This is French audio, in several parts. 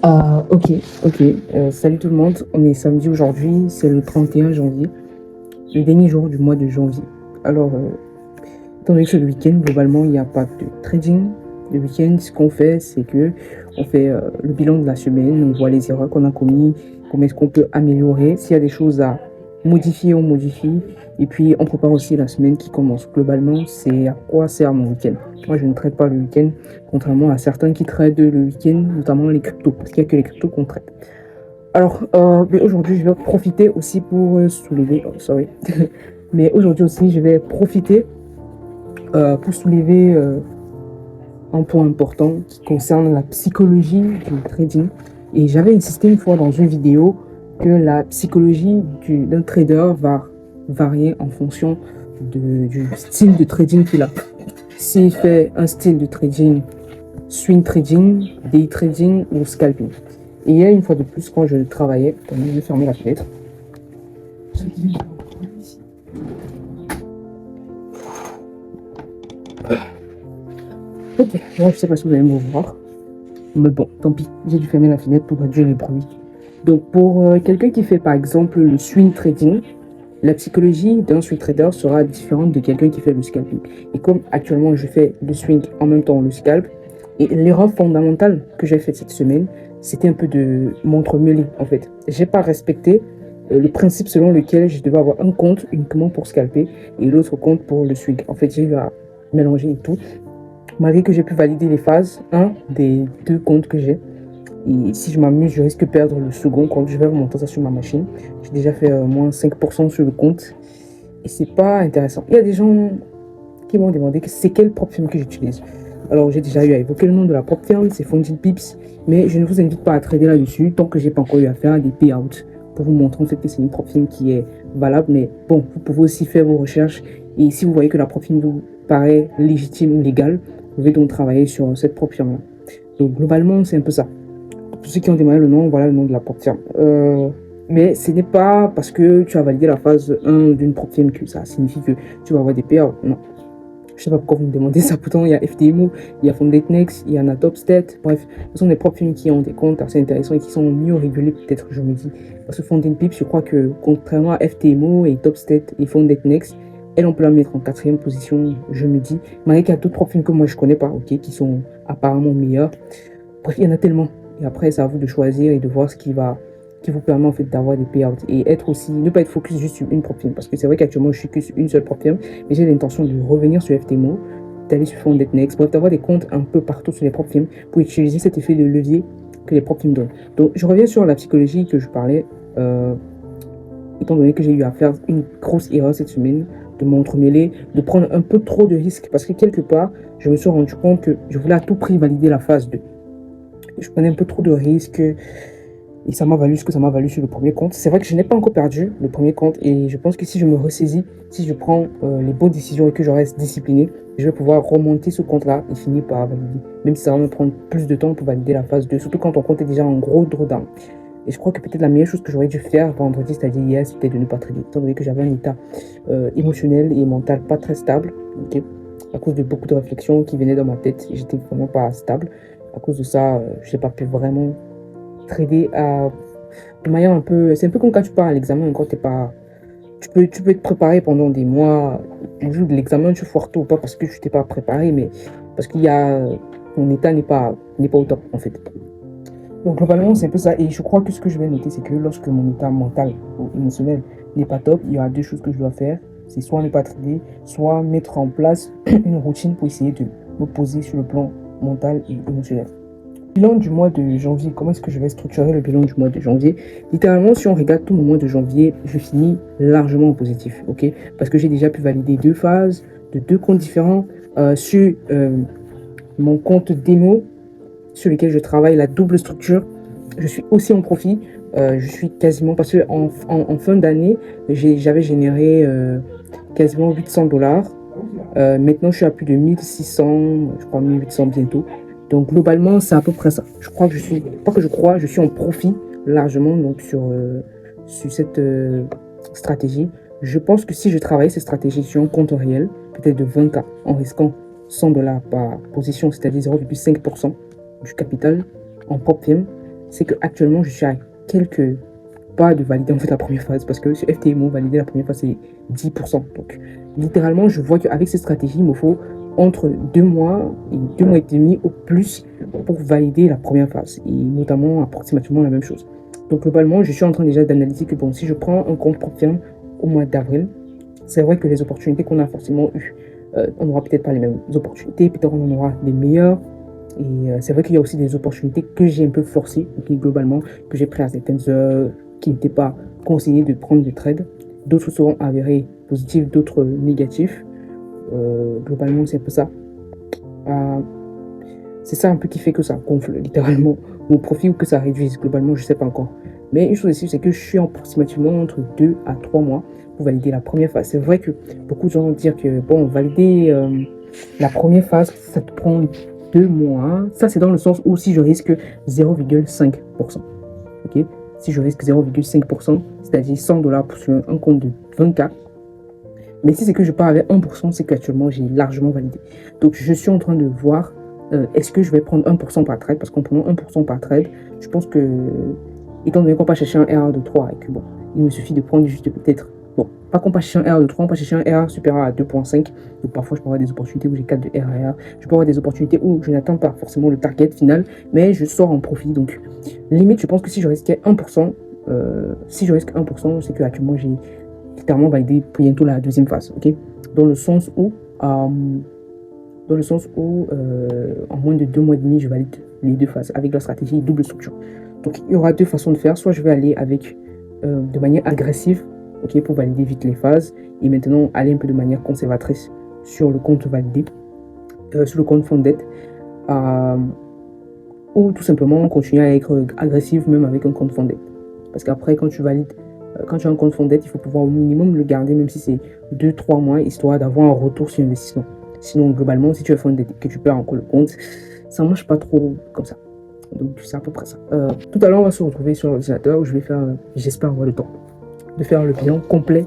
Ok, ok. Salut tout le monde. On est samedi aujourd'hui, c'est le 31 janvier, le dernier jour du mois de janvier. Alors, étant donné que c'est le week-end, globalement, il n'y a pas de trading. Le week-end, ce qu'on fait, c'est que on fait le bilan de la semaine, on voit les erreurs qu'on a commises, comment est-ce qu'on peut améliorer. S'il y a des choses à modifier, on modifie. Et puis, on prépare aussi la semaine qui commence. Globalement, c'est à quoi sert mon week-end. Moi, je ne traite pas le week-end, contrairement à certains qui traitent le week-end, notamment les cryptos, parce qu'il n'y a que les cryptos qu'on traite. Alors, mais aujourd'hui, je vais profiter aussi pour soulever. Oh, sorry. Mais aujourd'hui aussi, je vais profiter pour soulever un point important qui concerne la psychologie du trading. Et j'avais insisté une fois dans une vidéo que la psychologie d'un trader va varier en fonction du style de trading qu'il a. S'il fait un style de trading, swing trading, day trading ou scalping. Et il y a une fois de plus, quand je travaillais, je vais fermer la fenêtre. Ok, moi je sais pas si vous allez me voir. Mais bon, tant pis, j'ai dû fermer la fenêtre pour réduire les bruits. Donc pour quelqu'un qui fait par exemple le swing trading, la psychologie d'un swing trader sera différente de quelqu'un qui fait le scalping. Et comme actuellement je fais le swing en même temps le scalp, et l'erreur fondamentale que j'ai faite cette semaine, c'était un peu de m'entremêler en fait. J'ai pas respecté le principe selon lequel je devais avoir un compte uniquement pour scalper et l'autre compte pour le swing. En fait, j'ai eu à mélanger et tout. Malgré que j'ai pu valider les phases, un des deux comptes que j'ai. Et si je m'amuse, je risque de perdre le second compte. Je vais remonter ça sur ma machine. J'ai déjà fait moins 5% sur le compte. Et c'est pas intéressant. Il y a des gens qui m'ont demandé que c'est quelle propre firme que j'utilise. Alors j'ai déjà eu à évoquer le nom de la propre firme, c'est Fondil Pips. Mais je ne vous invite pas à trader là-dessus tant que j'ai pas encore eu à faire des payouts pour vous montrer en fait que c'est une propre firme qui est valable. Mais bon, vous pouvez aussi faire vos recherches. Et si vous voyez que la propre firme vous paraît légitime ou légale, vous pouvez donc travailler sur cette propre firme-là. Donc globalement, c'est un peu ça. Tous ceux qui ont demandé le nom, voilà le nom de la propre firme. Mais ce n'est pas parce que tu as validé la phase 1 d'une propre firme que ça signifie que tu vas avoir des payouts. Non. Je ne sais pas pourquoi vous me demandez ça. Pourtant, il y a FTMO, il y a Fondetnext, il y en a Topstat. Bref, ce sont des propres firmes qui ont des comptes assez intéressants et qui sont mieux régulés, peut-être, je me dis. Parce que Fondetpips, je crois que contrairement à FTMO et Topstat et Fondetnext, elles, on peut la mettre en quatrième position, je me dis. Malgré qu'il y a d'autres propres firmes que moi je connais pas, ok, qui sont apparemment meilleures. Bref, il y en a tellement. Et après, c'est à vous de choisir et de voir ce qui vous permet en fait d'avoir des payouts et être aussi, ne pas être focus juste sur une propre firme. Parce que c'est vrai qu'actuellement, je suis que sur une seule propre firme, mais j'ai l'intention de revenir sur FTMO, d'aller sur Fondetnext, bref, d'avoir des comptes un peu partout sur les propres firmes pour utiliser cet effet de levier que les propres firmes donnent. Donc, je reviens sur la psychologie que je parlais, étant donné que j'ai eu à faire une grosse erreur cette semaine, de m'entremêler, de prendre un peu trop de risques, parce que quelque part, je me suis rendu compte que je voulais à tout prix valider la phase 2. Je prenais un peu trop de risques et ça m'a valu ce que ça m'a valu sur le premier compte. C'est vrai que je n'ai pas encore perdu le premier compte et je pense que si je me ressaisis, si je prends les bonnes décisions et que je reste discipliné, je vais pouvoir remonter ce compte-là et finir par valider. Même si ça va me prendre plus de temps pour valider la phase 2, surtout quand ton compte est déjà en gros drawdown. Et je crois que peut-être la meilleure chose que j'aurais dû faire vendredi, c'est-à-dire hier, c'était de ne pas trader, étant donné que j'avais un état émotionnel et mental pas très stable, okay, à cause de beaucoup de réflexions qui venaient dans ma tête et j'étais vraiment pas stable. À cause de ça, je n'ai pas pu vraiment trader de manière un peu. C'est un peu comme quand tu pars à l'examen, quand t'es pas. Tu peux être préparé pendant des mois. Le jour de l'examen, tu foires tout, pas parce que tu t'es pas préparé, mais parce qu'il y a. Ton état n'est pas au top, en fait. Donc, globalement, c'est un peu ça. Et je crois que ce que je vais noter, c'est que lorsque mon état mental ou émotionnel n'est pas top, il y aura deux choses que je dois faire. C'est soit ne pas trader, soit mettre en place une routine pour essayer de me poser sur le plan mental et émotionnel. Bilan du mois de janvier, comment est-ce que je vais structurer le bilan du mois de janvier? Littéralement, si on regarde tout mon mois de janvier, je finis largement en positif, ok? Parce que j'ai déjà pu valider deux phases de deux comptes différents sur mon compte démo sur lequel je travaille, la double structure. Je suis aussi en profit. Je suis quasiment, parce que en fin d'année, j'avais généré quasiment 800 $. Maintenant, je suis à plus de 1600, je crois 1800 bientôt. Donc, globalement, c'est à peu près ça. Je crois que je suis, pas que je crois, je suis en profit largement donc sur cette stratégie. Je pense que si je travaille cette stratégie sur un compte réel, peut-être de 20K, en risquant 100 $ par position, c'est-à-dire 0,5% du capital en propre firme, c'est que actuellement je suis à quelques pas de valider en fait la première phase, parce que sur FTMO, valider la première phase c'est 10%. Donc littéralement, je vois qu'avec cette stratégie, il me faut entre 2 mois et 2 mois et demi au plus pour valider la première phase, et notamment approximativement la même chose. Donc globalement, je suis en train déjà d'analyser que bon, si je prends un compte propre firme au mois d'avril, c'est vrai que les opportunités qu'on a forcément eues, on n'aura peut-être pas les mêmes opportunités, peut-être on en aura des meilleures. Et c'est vrai qu'il y a aussi des opportunités que j'ai un peu forcées, okay, globalement, que j'ai pris à certaines heures, qui n'étaient pas conseillées de prendre des trades. D'autres seront avérés positifs, d'autres négatifs. Globalement, c'est un peu ça. C'est ça un peu qui fait que ça gonfle littéralement mon profit ou que ça réduise. Globalement, je ne sais pas encore. Mais une chose aussi, c'est que je suis approximativement entre 2 à 3 mois pour valider la première phase. C'est vrai que beaucoup de gens vont dire que, bon, valider la première phase, ça te prend 2 mois. Ça, c'est dans le sens où si je risque 0,5%. Ok, si je risque 0,5%, c'est-à-dire 100 dollars sur un compte de 20K. Mais si c'est que je pars avec 1%, c'est qu'actuellement, j'ai largement validé. Donc, je suis en train de voir est-ce que je vais prendre 1% par trade, parce qu'en prenant 1% par trade, je pense que, étant donné qu'on va chercher un RR de 3 et que bon, il me suffit de prendre juste peut-être, bon, pas qu'on va chercher un RR de 3, on va chercher un RR supérieur à 2,5. Donc parfois je peux avoir des opportunités où j'ai 4 de RR, je peux avoir des opportunités où je n'atteins pas forcément le target final, mais je sors en profit. Donc limite, je pense que si je risquais 1%, si je risque 1%, c'est que actuellement j'ai littéralement validé bientôt la deuxième phase, ok? Dans le sens où en moins de 2 mois et demi, je valide les deux phases avec la stratégie double structure. Donc, il y aura deux façons de faire. Soit je vais aller avec de manière agressive, ok, pour valider vite les phases, et maintenant aller un peu de manière conservatrice sur le compte validé, sur le compte funded, ou tout simplement continuer à être agressif même avec un compte funded. Parce qu'après, quand tu valides, quand tu as un compte funded, il faut pouvoir au minimum le garder, même si c'est 2-3 mois, histoire d'avoir un retour sur investissement. Sinon, globalement, si tu es funded et que tu perds encore le compte, ça ne marche pas trop comme ça. Donc, c'est à peu près ça. Tout à l'heure, on va se retrouver sur l'ordinateur où je vais faire, j'espère avoir le temps, de faire le bilan complet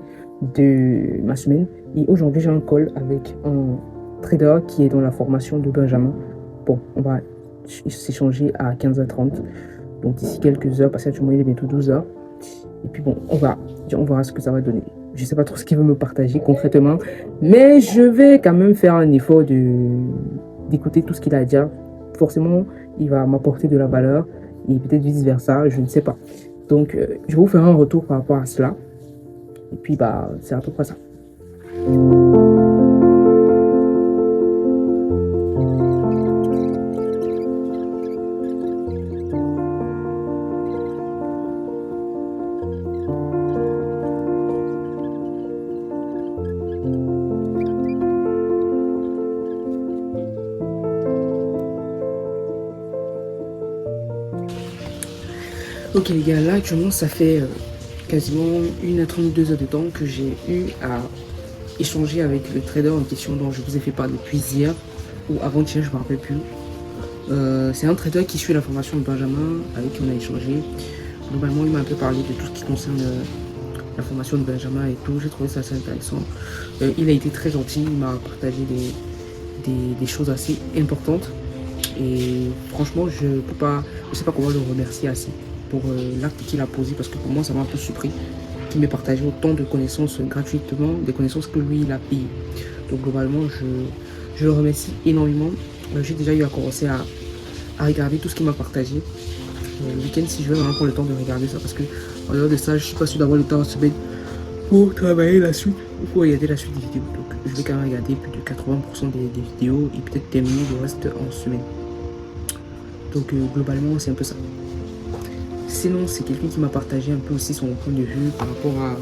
de ma semaine. Et aujourd'hui, j'ai un call avec un trader qui est dans la formation de Benjamin. Bon, on va s'échanger à 15h30. Donc, d'ici quelques heures, parce qu'actuellement, il est bientôt 12h. Et puis bon, on verra ce que ça va donner. Je ne sais pas trop ce qu'il veut me partager concrètement, mais je vais quand même faire un effort d'écouter tout ce qu'il a à dire. Forcément, il va m'apporter de la valeur et peut-être vice versa, je ne sais pas. Donc, je vais vous faire un retour par rapport à cela. Et puis, bah, c'est à peu près ça. Ok les gars, là actuellement ça fait quasiment 1 à 32 heures de temps que j'ai eu à échanger avec le trader en question dont je vous ai fait part depuis hier ou avant-hier, je ne me rappelle plus. C'est un trader qui suit la formation de Benjamin, avec qui on a échangé. Globalement, il m'a un peu parlé de tout ce qui concerne la formation de Benjamin et tout. J'ai trouvé ça assez intéressant. Il a été très gentil, il m'a partagé des choses assez importantes. Et franchement, je ne sais pas comment le remercier assez pour l'acte qu'il a posé, parce que pour moi, ça m'a un peu surpris qu'il m'ait partagé autant de connaissances gratuitement, des connaissances que lui, il a payées. Donc globalement, je le remercie énormément. J'ai déjà eu à commencer à regarder tout ce qu'il m'a partagé. Le week-end, si je vais vraiment prendre le temps de regarder ça, parce que en dehors de ça, je suis pas sûr d'avoir le temps en semaine pour travailler la suite, pour regarder la suite des vidéos. Donc je vais quand même regarder plus de 80% des vidéos et peut-être terminer le reste en semaine. Donc globalement, c'est un peu ça. Sinon, c'est quelqu'un qui m'a partagé un peu aussi son point de vue par rapport à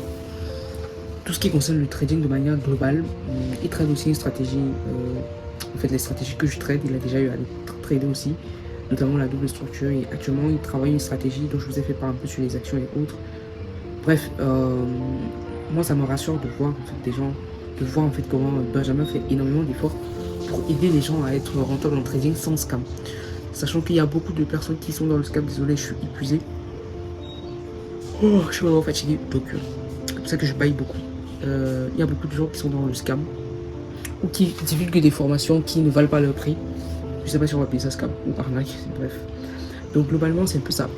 tout ce qui concerne le trading de manière globale. Il trade aussi une stratégie, en fait les stratégies que je trade, il a déjà eu à les trader aussi, notamment la double structure, et actuellement il travaille une stratégie dont je vous ai fait part un peu sur les actions et autres. Bref, moi ça me rassure de voir en fait, des gens, de voir en fait comment Benjamin fait énormément d'efforts pour aider les gens à être rentables en trading sans scam. Sachant qu'il y a beaucoup de personnes qui sont dans le scam, désolé je suis épuisé. Oh, je suis vraiment fatigué, donc c'est pour ça que je baille beaucoup. Il y a beaucoup de gens qui sont dans le scam ou qui divulguent des formations qui ne valent pas leur prix. Je sais pas si on va payer ça scam ou arnaque, bref. Donc globalement c'est un peu ça.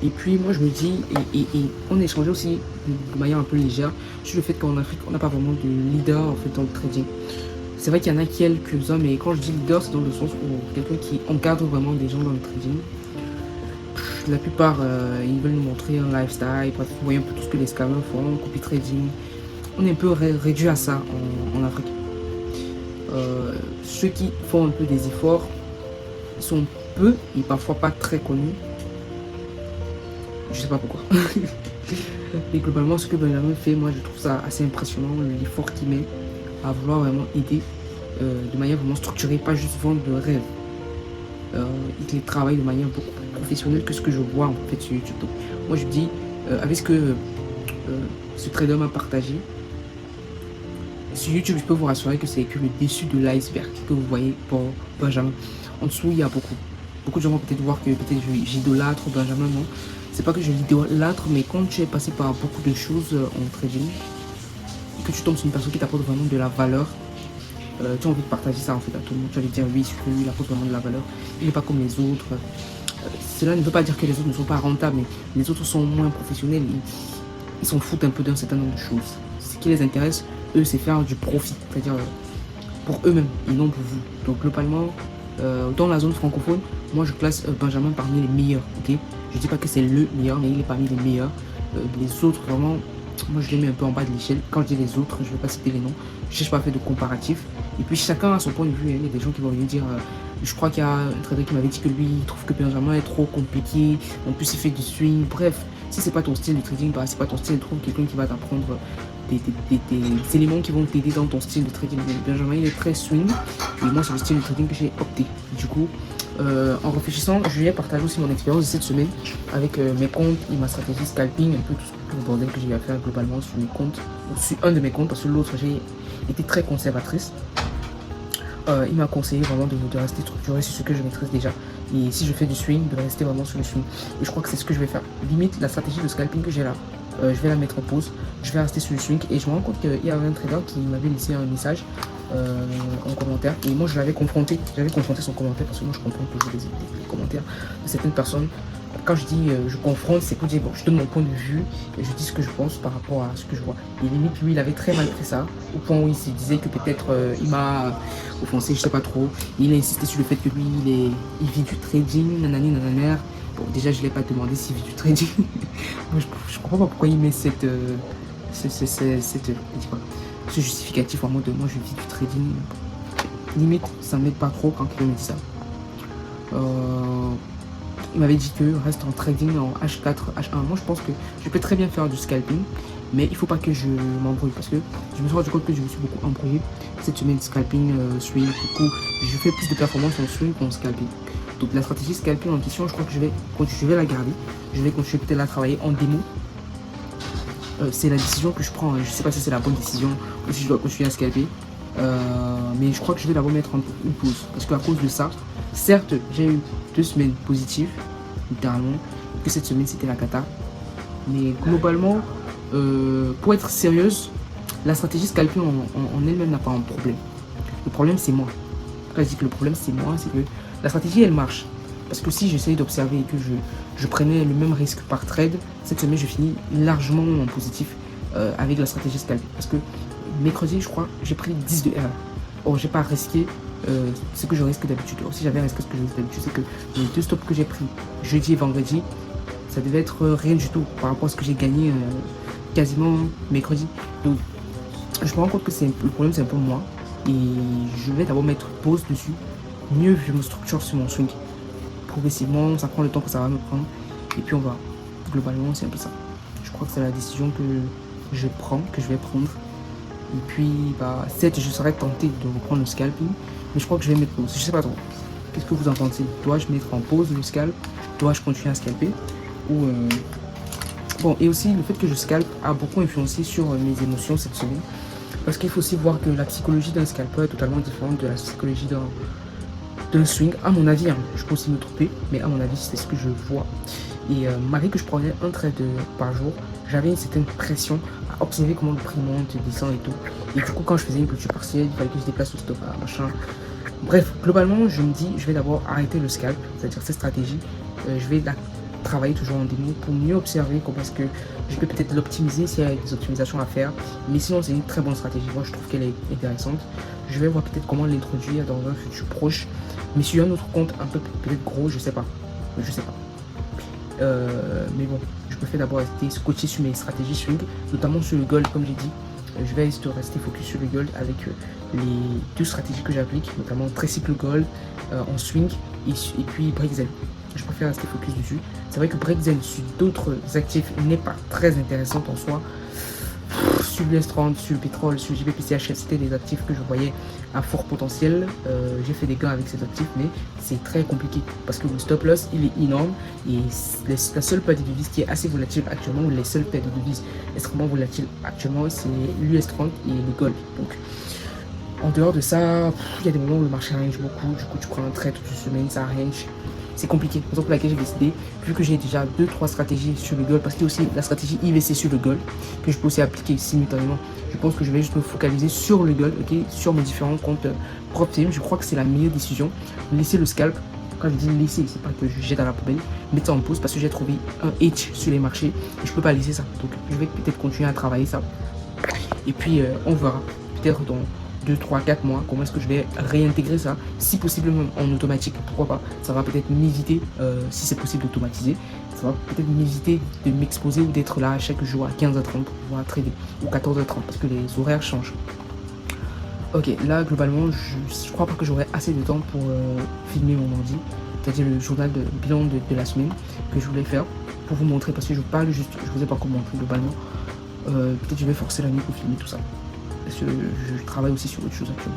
Et puis moi je me dis, et on échangeait aussi de manière un peu légère sur le fait qu'en Afrique on n'a pas vraiment de leader en fait dans le trading. C'est vrai qu'il y en a quelques-uns, mais quand je dis leader, c'est dans le sens où quelqu'un qui encadre vraiment des gens dans le trading. La plupart, ils veulent nous montrer un lifestyle, bref, vous voyez un peu tout ce que les scammers font, copy trading. On est un peu réduit à ça en Afrique. Ceux qui font un peu des efforts sont peu et parfois pas très connus. Je sais pas pourquoi. Mais globalement, ce que Benjamin fait, moi je trouve ça assez impressionnant, l'effort qu'il met à vouloir vraiment aider de manière vraiment structurée, pas juste vendre de rêve. Il travaille de manière beaucoup plus professionnelle que ce que je vois en fait sur YouTube. Donc, moi je me dis, avec ce que ce trader m'a partagé, sur YouTube, je peux vous rassurer que c'est que le dessus de l'iceberg que vous voyez pour Benjamin. En dessous, il y a beaucoup de gens vont peut-être voir que peut-être j'idolâtre Benjamin, non. C'est pas que je l'idolâtre, mais quand tu es passé par beaucoup de choses en trading, et que tu tombes sur une personne qui t'apporte vraiment de la valeur, tu as envie de partager ça en fait à tout le monde. Tu vas lui dire oui, lui, il apporte vraiment de la valeur. Il n'est pas comme les autres. Cela ne veut pas dire que les autres ne sont pas rentables, mais les autres sont moins professionnels. Ils s'en foutent un peu d'un certain nombre de choses. Ce qui les intéresse, eux, c'est faire du profit, c'est-à-dire pour eux-mêmes et non pour vous. Donc globalement, dans la zone francophone, moi je classe Benjamin parmi les meilleurs. Ok, je dis pas que c'est le meilleur, mais il est parmi les meilleurs. Les autres, vraiment, moi je les mets un peu en bas de l'échelle. Quand je dis les autres, je ne vais pas citer les noms. Je ne cherche pas à faire de comparatif. Et puis chacun a son point de vue. Il y a des gens qui vont venir dire, je crois qu'il y a un trader qui m'avait dit que lui, il trouve que Benjamin est trop compliqué. En plus, il fait du swing. Bref, si c'est pas ton style de trading, bah, c'est pas ton style. Trouve quelqu'un qui va t'apprendre des éléments qui vont t'aider dans ton style de trading. Benjamin, il est très swing. Et moi, c'est le style de trading que j'ai opté. Du coup, en réfléchissant, je lui ai partagé aussi mon expérience de cette semaine avec mes comptes et ma stratégie scalping, un peu tout le bordel que j'ai eu à faire globalement sur mes comptes, ou sur un de mes comptes, parce que l'autre, j'ai été très conservatrice. Il m'a conseillé vraiment de rester structuré sur ce que je maîtrise déjà. Et si je fais du swing, de rester vraiment sur le swing. Et je crois que c'est ce que je vais faire. Limite, la stratégie de scalping que j'ai là, je vais la mettre en pause. Je vais rester sur le swing. Et je me rends compte qu'il y avait un trader qui m'avait laissé un message en commentaire. Et moi, je l'avais confronté. J'avais confronté son commentaire parce que moi, je comprends toujours les commentaires de certaines personnes. Quand je dis je confronte, c'est que je dis, bon, je donne mon point de vue et je dis ce que je pense par rapport à ce que je vois. Et limite, lui, il avait très mal pris ça, au point où il se disait que peut-être il m'a offensé, je sais pas trop. Il a insisté sur le fait que lui, il vit du trading, nanani, nanana. Bon, déjà, je ne l'ai pas demandé s'il vit du trading. Moi, je comprends pas pourquoi il met ce justificatif en mode moi, je vis du trading. Limite, ça m'aide pas trop quand il me dit ça. Il m'avait dit que reste en trading en H4, H1. Moi, je pense que je peux très bien faire du scalping, mais il faut pas que je m'embrouille parce que je me suis rendu compte que je me suis beaucoup embrouillé cette semaine. Scalping, swing, du coup, je fais plus de performance en swing qu'en scalping. Donc, la stratégie scalping en question, je crois que je vais la garder. Je vais continuer peut-être à travailler en démo. C'est la décision que je prends. Je sais pas si c'est la bonne décision ou si je dois continuer à scalper. Mais je crois que je vais la remettre en une pause parce qu'à cause de ça, certes, j'ai eu 2 semaines positives, littéralement, que cette semaine c'était la cata. Mais globalement, pour être sérieuse, la stratégie scalping en elle-même n'a pas un problème. Le problème, c'est moi. Quand je dis que le problème, c'est moi, c'est que la stratégie, elle marche. Parce que si j'essaye d'observer et que je prenais le même risque par trade, cette semaine, je finis largement en positif avec la stratégie scalping. Parce que mercredi, je crois, j'ai pris 10 de R. Or, j'ai pas risqué ce que je risque d'habitude. Or, si j'avais risqué ce que je risque d'habitude, c'est que les 2 stops que j'ai pris jeudi et vendredi, ça devait être rien du tout par rapport à ce que j'ai gagné quasiment mercredi. Donc, je me rends compte que le problème, c'est un peu moi. Et je vais d'abord mettre pause dessus. Mieux, je me structure sur mon swing. Progressivement, ça prend le temps que ça va me prendre. Et puis, on va. Globalement, c'est un peu ça. Je crois que c'est la décision que je vais prendre. Et puis, bah, certes, je serais tenté de reprendre le scalping, mais je crois que je vais mettre pause. Je sais pas trop. Qu'est-ce que vous en pensez? Dois-je mettre en pause le scalp? Dois-je continuer à scalper? Ou Bon, et aussi, le fait que je scalpe a beaucoup influencé sur mes émotions cette semaine. Parce qu'il faut aussi voir que la psychologie d'un scalper est totalement différente de la psychologie d'un swing. À mon avis, hein, je peux aussi me tromper, mais à mon avis, c'est ce que je vois. Et malgré que je prenais un trade par jour, j'avais une certaine pression à observer comment le prix monte, descend et tout. Et du coup, quand je faisais une culture partielle, il fallait que je déplace le stop, machin. Bref, globalement, je me dis, je vais d'abord arrêter le scalp, c'est-à-dire cette stratégie. Je vais travailler toujours en démo pour mieux observer comment est-ce que je peux peut-être l'optimiser s'il y a des optimisations à faire. Mais sinon, c'est une très bonne stratégie. Moi, je trouve qu'elle est intéressante. Je vais voir peut-être comment l'introduire dans un futur proche. Mais sur un autre compte un peu peut-être gros, je sais pas. Je sais pas. Mais bon, je préfère d'abord rester scotché sur mes stratégies swing, notamment sur le gold, comme j'ai dit. Je vais rester focus sur le gold avec les deux stratégies que j'applique, notamment tricycle gold en swing et puis break-zen. Je préfère rester focus dessus. C'est vrai que break-zen sur d'autres actifs n'est pas très intéressant en soi. Sur l'US30, sur le pétrole, sur JBPCHF, c'était des actifs que je voyais à fort potentiel. J'ai fait des gains avec ces actifs, mais c'est très compliqué parce que le stop loss il est énorme et la seule paire de devises qui est assez volatile actuellement, ou les seules paires de devises extrêmement volatiles actuellement, c'est l'US30 et le gold. Donc, en dehors de ça, il y a des moments où le marché range beaucoup, du coup tu prends un trade toute une semaine, ça range. C'est compliqué, raison pour laquelle j'ai décidé, vu que j'ai déjà 2-3 stratégies sur le gold, parce qu'il y a aussi la stratégie IVC sur le gold, que je peux aussi appliquer simultanément. Je pense que je vais juste me focaliser sur le gold, ok, sur mes différents comptes prop team. Je crois que c'est la meilleure décision. Laisser le scalp, quand je dis laisser, c'est pas que je jette à la poubelle, mettre ça en pause parce que j'ai trouvé un edge sur les marchés et je peux pas laisser ça. Donc je vais peut-être continuer à travailler ça. Et puis on verra, peut-être dans 2, 3, 4 mois, comment est-ce que je vais réintégrer ça, si possible même en automatique, pourquoi pas. Ça va peut-être m'éviter, si c'est possible d'automatiser, ça va peut-être m'éviter de m'exposer ou d'être là chaque jour à 15h30 pour pouvoir trader, ou 14h30 parce que les horaires changent. Ok, là globalement, je crois pas que j'aurai assez de temps pour filmer mon ordi, c'est-à-dire le journal de bilan de la semaine que je voulais faire pour vous montrer, parce que je parle juste, je vous ai pas commenté globalement. Peut-être je vais forcer la nuit pour filmer tout ça. Parce que je travaille aussi sur autre chose actuellement.